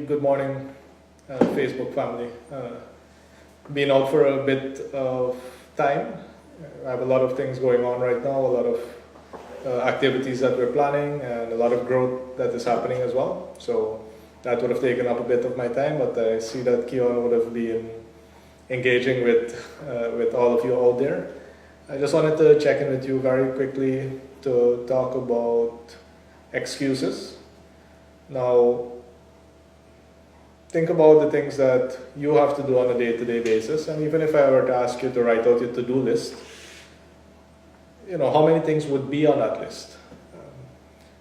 good morning, Facebook family. Been out for a bit of time. I have a lot of things going on right now, a lot of activities that we're planning, and a lot of growth that is happening as well. So that would have taken up a bit of my time, but I see that Keon would have been engaging with all of you out there. I just wanted to check in with you very quickly to talk about excuses. Now, think about the things that you have to do on a day-to-day basis, and even if I were to ask you to write out your to-do list, how many things would be on that list?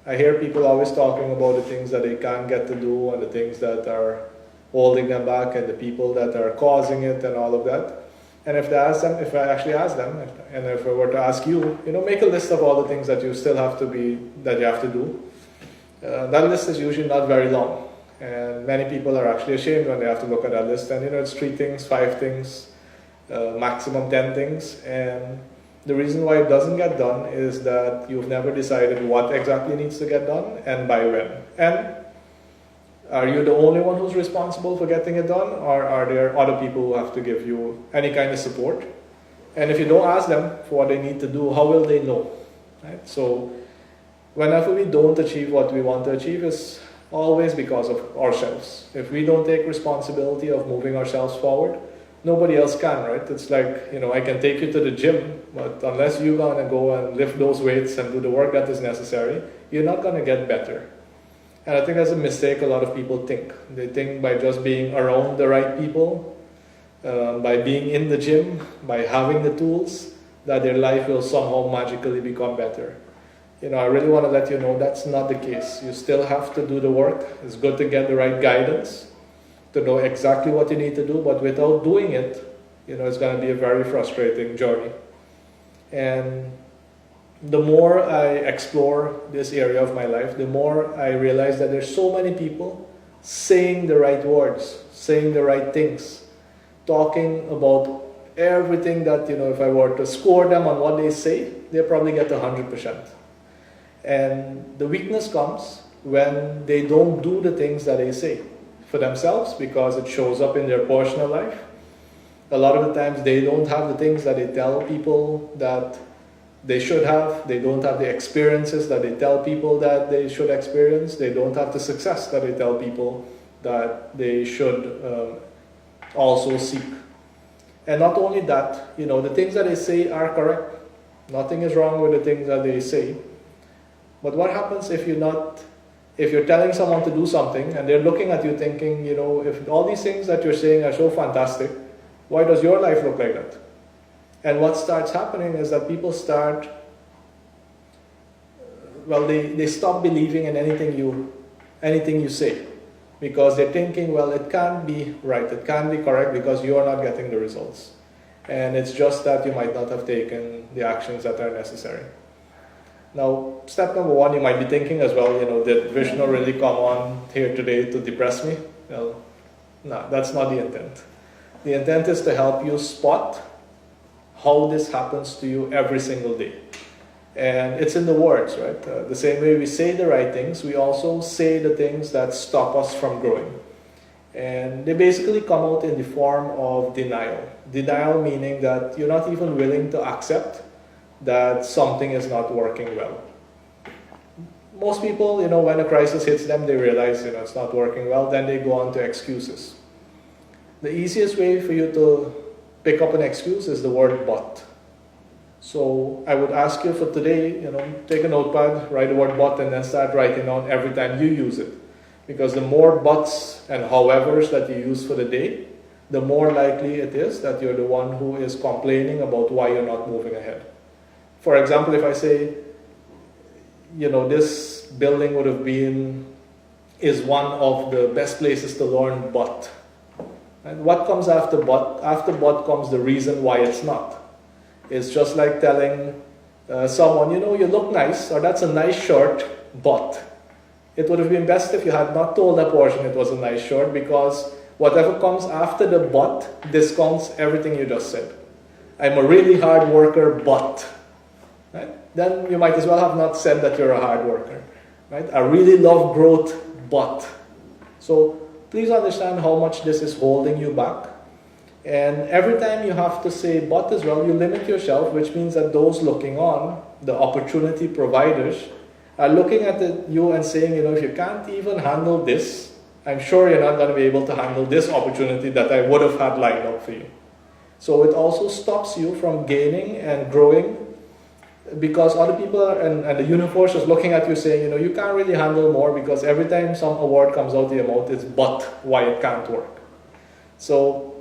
I hear people always talking about the things that they can't get to do and the things that are holding them back and the people that are causing it and all of that. And if I actually ask them, and if I were to ask you, make a list of all the things that you still have to do. That list is usually not very long. And many people are actually ashamed when they have to look at that list. And it's 3 things, 5 things, maximum 10 things. And the reason why it doesn't get done is that you've never decided what exactly needs to get done and by when. And are you the only one who's responsible for getting it done, or are there other people who have to give you any kind of support? And if you don't ask them for what they need to do, how will they know? Right? So whenever we don't achieve what we want to achieve, is always because of ourselves. If we don't take responsibility of moving ourselves forward, nobody else can, right? It's like, I can take you to the gym, but unless you're going to go and lift those weights and do the work that is necessary, you're not going to get better. And I think that's a mistake a lot of people think. They think by just being around the right people, by being in the gym, by having the tools, that their life will somehow magically become better. I really want to let you know that's not the case. You still have to do the work. It's good to get the right guidance, to know exactly what you need to do, but without doing it, it's going to be a very frustrating journey. And the more I explore this area of my life, the more I realize that there's so many people saying the right words, saying the right things, talking about everything that, if I were to score them on what they say, they'll probably get 100%. And the weakness comes when they don't do the things that they say for themselves, because it shows up in their personal life. A lot of the times they don't have the things that they tell people that they should have. They don't have the experiences that they tell people that they should experience. They don't have the success that they tell people that they should also seek. And not only that, the things that they say are correct. Nothing is wrong with the things that they say. But what happens if you're telling someone to do something and they're looking at you thinking, if all these things that you're saying are so fantastic, why does your life look like that? And what starts happening is that people start, they stop believing in anything you say, because they're thinking, it can't be right, it can't be correct because you are not getting the results. And it's just that you might not have taken the actions that are necessary. Now, step number 1, you might be thinking as well, did Vishnu really come on here today to depress me? Well, no, that's not the intent. The intent is to help you spot how this happens to you every single day. And it's in the words, right? The same way we say the right things, we also say the things that stop us from growing. And they basically come out in the form of denial. Denial meaning that you're not even willing to accept that something is not working well. Most people, when a crisis hits them, they realize, it's not working well, then they go on to excuses. The easiest way for you to pick up an excuse is the word but. So I would ask you for today, take a notepad, write the word but, and then start writing down every time you use it. Because the more buts and howevers that you use for the day, the more likely it is that you're the one who is complaining about why you're not moving ahead. For example, if I say, this building is one of the best places to learn, but. And what comes after but? After but comes the reason why it's not. It's just like telling someone, you look nice, or that's a nice shirt, but. It would have been best if you had not told that person it was a nice shirt, because whatever comes after the but discounts everything you just said. I'm a really hard worker, but. Right? Then you might as well have not said that you're a hard worker. Right? I really love growth, but. So please understand how much this is holding you back. And every time you have to say but as well, you limit yourself, which means that those looking on, the opportunity providers, are looking at you and saying, if you can't even handle this, I'm sure you're not going to be able to handle this opportunity that I would have had lined up for you. So it also stops you from gaining and growing, because other people and the universe is looking at you saying, you can't really handle more, because every time some award comes out of your mouth, it's but why it can't work. So,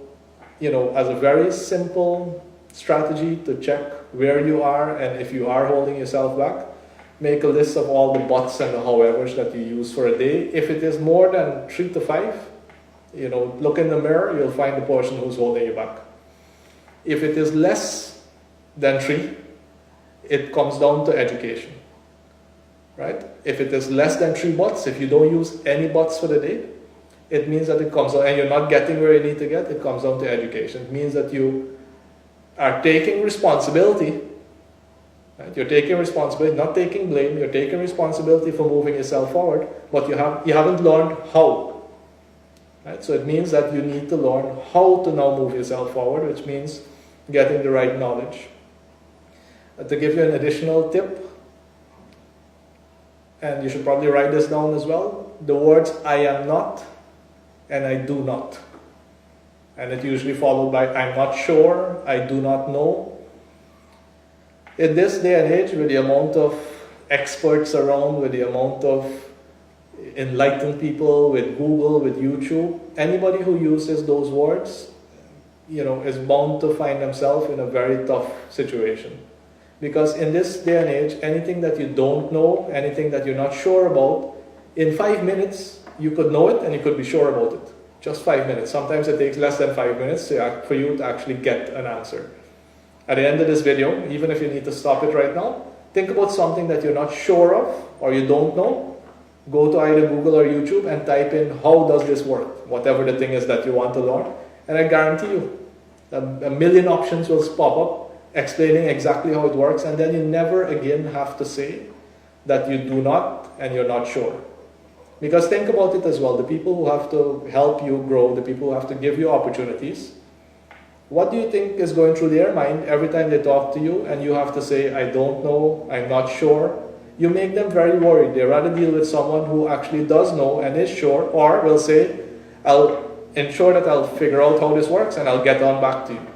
as a very simple strategy to check where you are, and if you are holding yourself back, make a list of all the buts and the howevers that you use for a day. If it is more than 3 to 5, look in the mirror, you'll find the person who's holding you back. If it is less than 3, it comes down to education, right? If it is less than 3 buts, if you don't use any buts for the day, it means that it comes down, and you're not getting where you need to get, it comes down to education. It means that you are taking responsibility, right? You're taking responsibility, not taking blame, you're taking responsibility for moving yourself forward, but you haven't learned how, right? So it means that you need to learn how to now move yourself forward, which means getting the right knowledge. To give you an additional tip, and you should probably write this down as well, the words I am not and I do not. And it usually followed by I'm not sure, I do not know. In this day and age, with the amount of experts around, with the amount of enlightened people, with Google, with YouTube, anybody who uses those words, is bound to find themselves in a very tough situation. Because in this day and age, anything that you don't know, anything that you're not sure about, in 5 minutes, you could know it and you could be sure about it. Just 5 minutes. Sometimes it takes less than 5 minutes for you to actually get an answer. At the end of this video, even if you need to stop it right now, think about something that you're not sure of or you don't know. Go to either Google or YouTube and type in, how does this work? Whatever the thing is that you want to learn. And I guarantee you, a million options will pop up explaining exactly how it works, and then you never again have to say that you do not and you're not sure. Because think about it as well, the people who have to help you grow, the people who have to give you opportunities, what do you think is going through their mind every time they talk to you and you have to say, I don't know, I'm not sure? You make them very worried. They rather deal with someone who actually does know and is sure, or will say, I'll ensure that I'll figure out how this works and I'll get on back to you.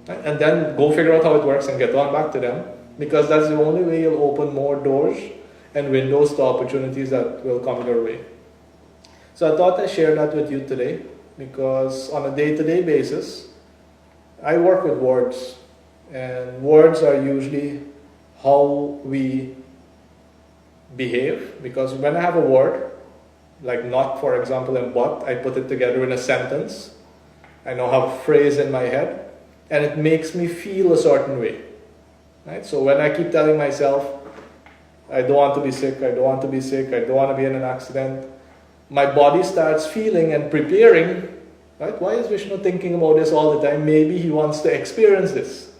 And then go figure out how it works and get on back to them, because that's the only way you'll open more doors and windows to opportunities that will come your way. So I thought I'd share that with you today, because on a day-to-day basis, I work with words, and words are usually how we behave, because when I have a word, like not, for example, and but, I put it together in a sentence. I now have a phrase in my head, and it makes me feel a certain way, right? So when I keep telling myself, I don't want to be sick, I don't want to be sick, I don't want to be in an accident, my body starts feeling and preparing, right? Why is Vishnu thinking about this all the time? Maybe he wants to experience this.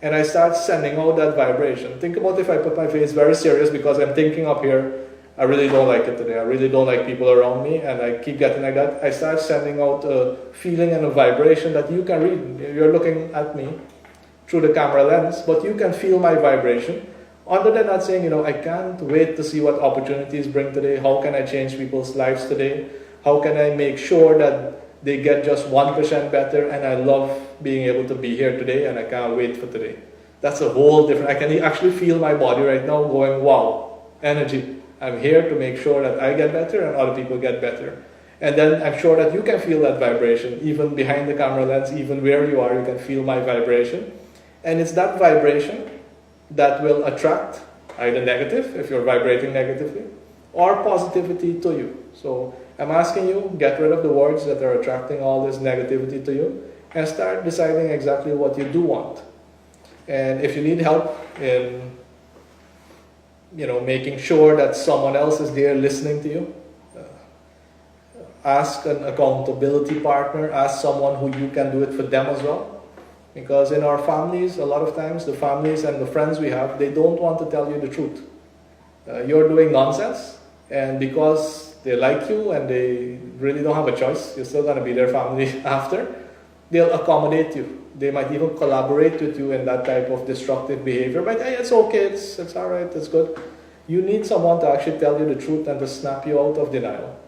And I start sending out that vibration. Think about if I put my face very serious because I'm thinking up here, I really don't like it today, I really don't like people around me, and I keep getting like that. I start sending out a feeling and a vibration that you can read. You're looking at me through the camera lens, but you can feel my vibration. Other than that, saying, I can't wait to see what opportunities bring today. How can I change people's lives today? How can I make sure that they get just 1% better? And I love being able to be here today, and I can't wait for today. That's a whole different, I can actually feel my body right now going, wow, energy. I'm here to make sure that I get better and other people get better. And then I'm sure that you can feel that vibration, even behind the camera lens, even where you are, you can feel my vibration. And it's that vibration that will attract either negative, if you're vibrating negatively, or positivity to you. So I'm asking you, get rid of the words that are attracting all this negativity to you, and start deciding exactly what you do want. And if you need help in making sure that someone else is there listening to you, ask an accountability partner, ask someone who you can do it for them as well. Because in our families, a lot of times, the families and the friends we have, they don't want to tell you the truth. You're doing nonsense, and because they like you and they really don't have a choice, you're still going to be their family after, they'll accommodate you. They might even collaborate with you in that type of destructive behavior. But hey, it's okay, it's all right, it's good. You need someone to actually tell you the truth and to snap you out of denial.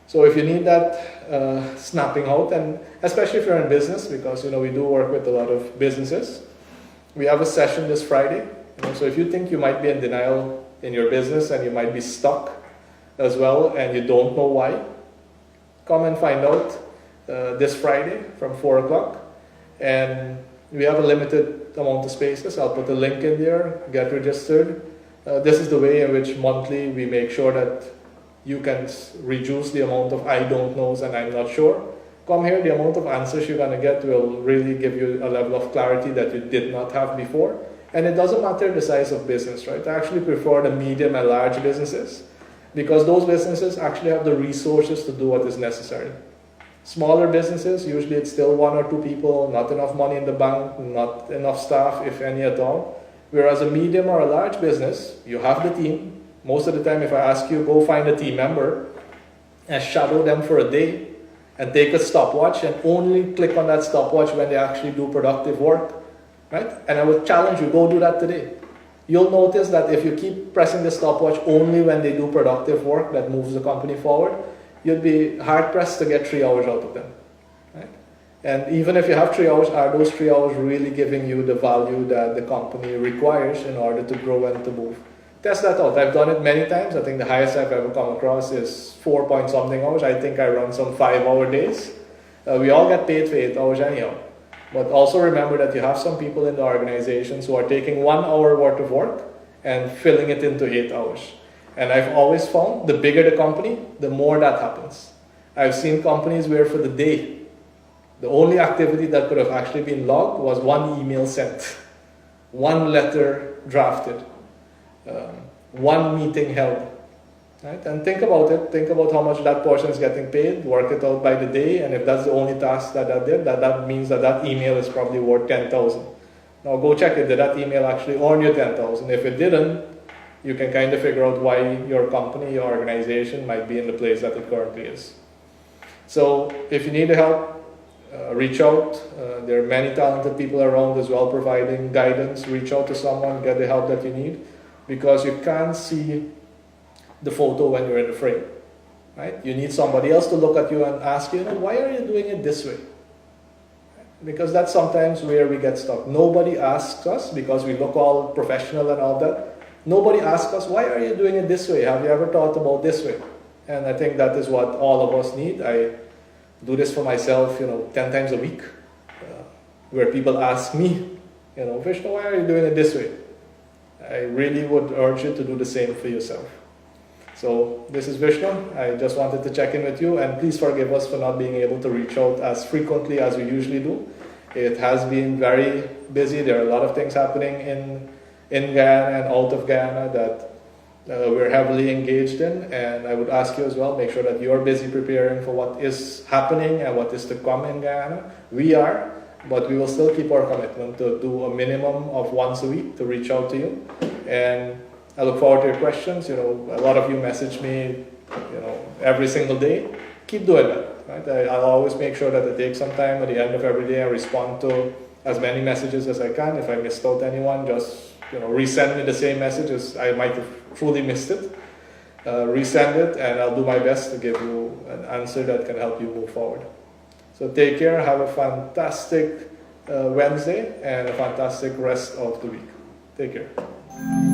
So if you need that snapping out, and especially if you're in business, because we do work with a lot of businesses, we have a session this Friday. So if you think you might be in denial in your business and you might be stuck as well and you don't know why, come and find out this Friday from 4 o'clock. And we have a limited amount of spaces. I'll put a link in there, get registered. This is the way in which monthly we make sure that you can reduce the amount of I don't knows and I'm not sure. Come here, the amount of answers you're going to get will really give you a level of clarity that you did not have before. And it doesn't matter the size of business, right? I actually prefer the medium and large businesses because those businesses actually have the resources to do what is necessary. Smaller businesses, usually it's still 1 or 2 people, not enough money in the bank, not enough staff, if any at all. Whereas a medium or a large business, you have the team. Most of the time, if I ask you, go find a team member and shadow them for a day and take a stopwatch and only click on that stopwatch when they actually do productive work, right? And I would challenge you, go do that today. You'll notice that if you keep pressing the stopwatch only when they do productive work that moves the company forward, you'd be hard-pressed to get 3 hours out of them, right? And even if you have 3 hours, are those 3 hours really giving you the value that the company requires in order to grow and to move? Test that out. I've done it many times. I think the highest I've ever come across is 4-point-something hours. I think I run some 5-hour days. We all get paid for 8 hours anyhow. But also remember that you have some people in the organizations who are taking 1 hour worth of work and filling it into 8 hours. And I've always found the bigger the company, the more that happens. I've seen companies where for the day, the only activity that could have actually been logged was 1 email sent, 1 letter drafted, 1 meeting held. Right? And think about it. Think about how much that person is getting paid, work it out by the day, and if that's the only task that did, that means that email is probably worth 10,000. Now go check it. Did that email actually earn you 10,000? If it didn't, you can kind of figure out why your company, your organization might be in the place that it currently is. So if you need help, reach out. There are many talented people around as well providing guidance. Reach out to someone, get the help that you need, because you can't see the photo when you're in the frame. Right? You need somebody else to look at you and ask you, why are you doing it this way? Because that's sometimes where we get stuck. Nobody asks us, because we look all professional and all that. Nobody asks us, why are you doing it this way? Have you ever thought about this way? And I think that is what all of us need. I do this for myself, 10 times a week, where people ask me, Vishnu, why are you doing it this way? I really would urge you to do the same for yourself. So this is Vishnu. I just wanted to check in with you, and please forgive us for not being able to reach out as frequently as we usually do. It has been very busy. There are a lot of things happening in Guyana and out of Guyana that we're heavily engaged in, and I would ask you as well, make sure that you're busy preparing for what is happening and what is to come in Guyana. We are, but we will still keep our commitment to do a minimum of once a week to reach out to you. And I look forward to your questions. A lot of you message me, every single day. Keep doing that, right? I'll always make sure that I take some time at the end of every day and respond to as many messages as I can. If I missed out anyone, just resend me the same message as I might have truly missed it. Resend it, and I'll do my best to give you an answer that can help you move forward. So take care. Have a fantastic Wednesday and a fantastic rest of the week. Take care.